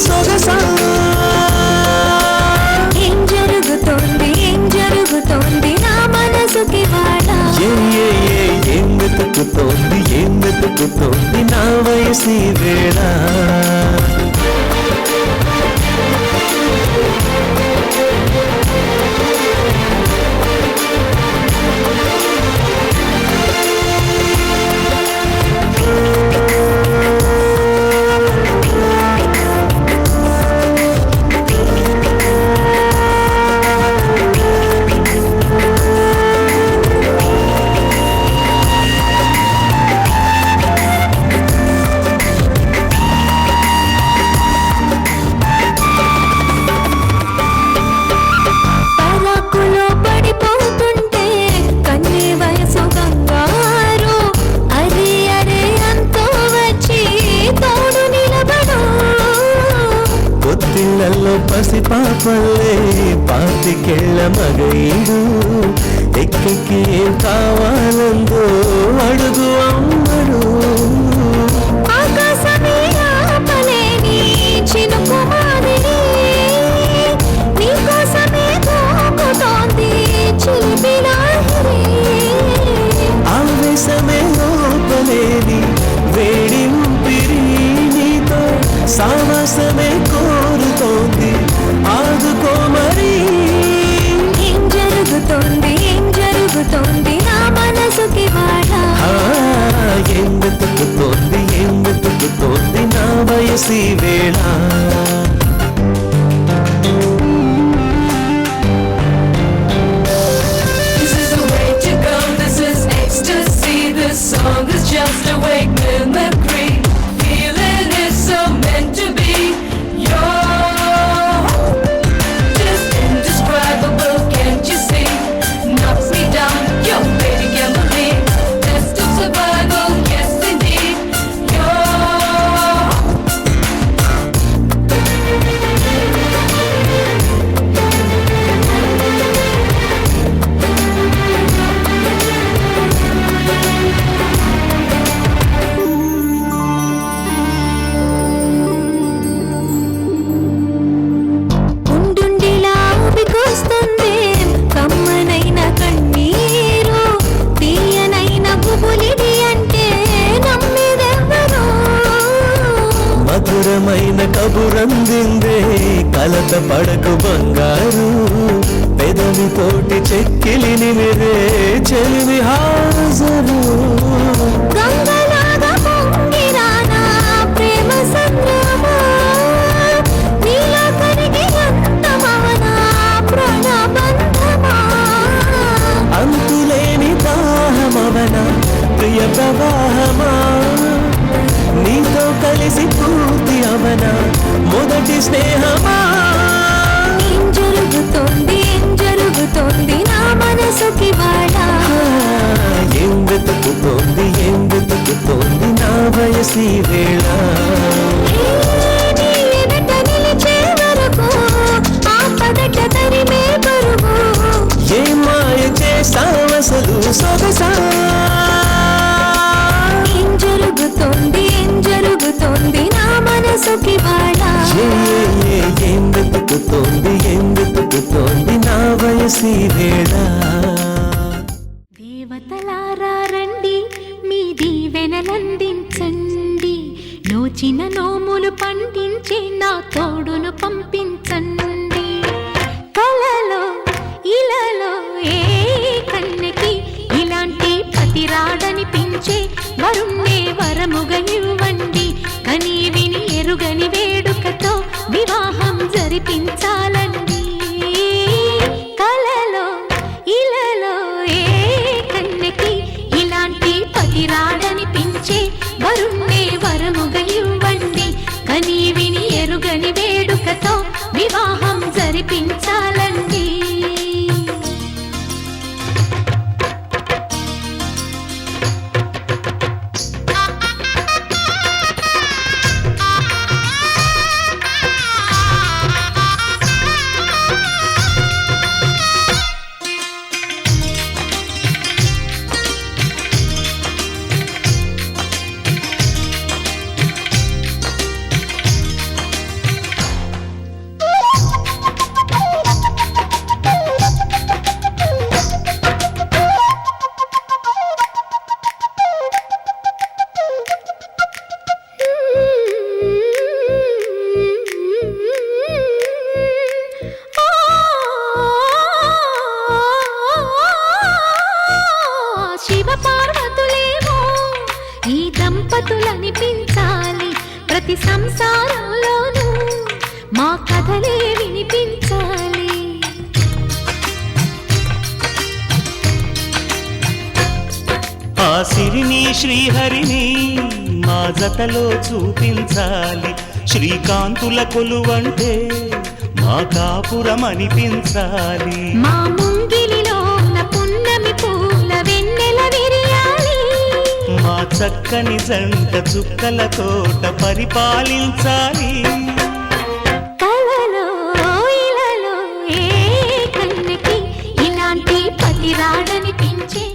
సొగసా ఏం జరుగుతోంది నా మనసుకి వాడ ఏం వెతుకుతోంది నా వయసి వేళ పసి పాపల్లే పాతికెళ్ళ మగైడు ఎక్కకి ఏం కావాలందో అడుగు అమ్మడు ఆకాశమే ఆపలేని చినుకు మాదిరి నీకోసమే దూకుతోంది చిలిపిలాహిరి ఆవేశమే లోపలేని వేడి ఊపిరి నీతో సావాసమే కోరుతోంది ఆదుకో మరి ఏం జరుగుతోంది నా మనసుకి వాడ ఏం వెతుకుతోంది నా వయసి వేళ Song is just a wake mimicry. Feeling is so meant to be. You're just indescribable, can't you see? Knocks me down, your baby can't believe. Test of survival, yes indeed. మధురమైన కబురందిందే కలత పడకు బంగారు పెదవితోటి చెక్కిలిని మెరే చెలివి హాజరు గంగలాగా పొంగిరానా ప్రేమ సంద్రమా నీలా కరిగి అంతమవనా ప్రణబంధమా అంతులేని దాహమవన ప్రియ ప్రవాహమా నీతో కలిసి పూర్తి అవన మొదటి స్నేహమా ఏం జరుగుతోంది నా మనసుకి వాడ ఏం వెతుకుతోంది నా వయసి వేళ నిలిచే వరకు ఆపదట తరిమే పరుగు ఏ మాయ చేసావసలు సొగసా ఏం జరుగుతోంది నా మనసుకి వాడ ఏం వెతుకుతోంది నా వయసి వేళ దేవతలారా రండి మీ దీవెనలందించండి నోచిన నోములు పండించే నా తోడును పంపించండి కలలో ఇలలో ఏ కన్నెకి ఇలాంటి పతి రాడనిపించే వరుణ్ణే వరముగా ఇవ్వండి కని విని ఎరుగని వేడుకతో వివాహం జరిపించాలండి కలలో ఇలలో ఏ కన్నెకి ఇలాంటి పతి రాడనిపించే వరుణ్ణే వరముగా ఇవ్వండి కని విని ఎరుగని వేడుకతో వివాహం జరిపించాలండి ప్రతి సంసారంలోనూ మా కథలే వినిపించాలి. ఆ సిరిని శ్రీహరిని మా జతలో చూపించాలి. శ్రీకాంతుల కొలువంటే మా కాపురం అనిపించాలి. మా ముంగిలిలో పున్నమి పూల వెన్నెల విరియాలి. మా చక్కని జంట చుక్కల తోట పరిపాలించాలి. కలలో ఇలలో ఏ కన్నెకి ఇలాంటి పతి రాడనిపించే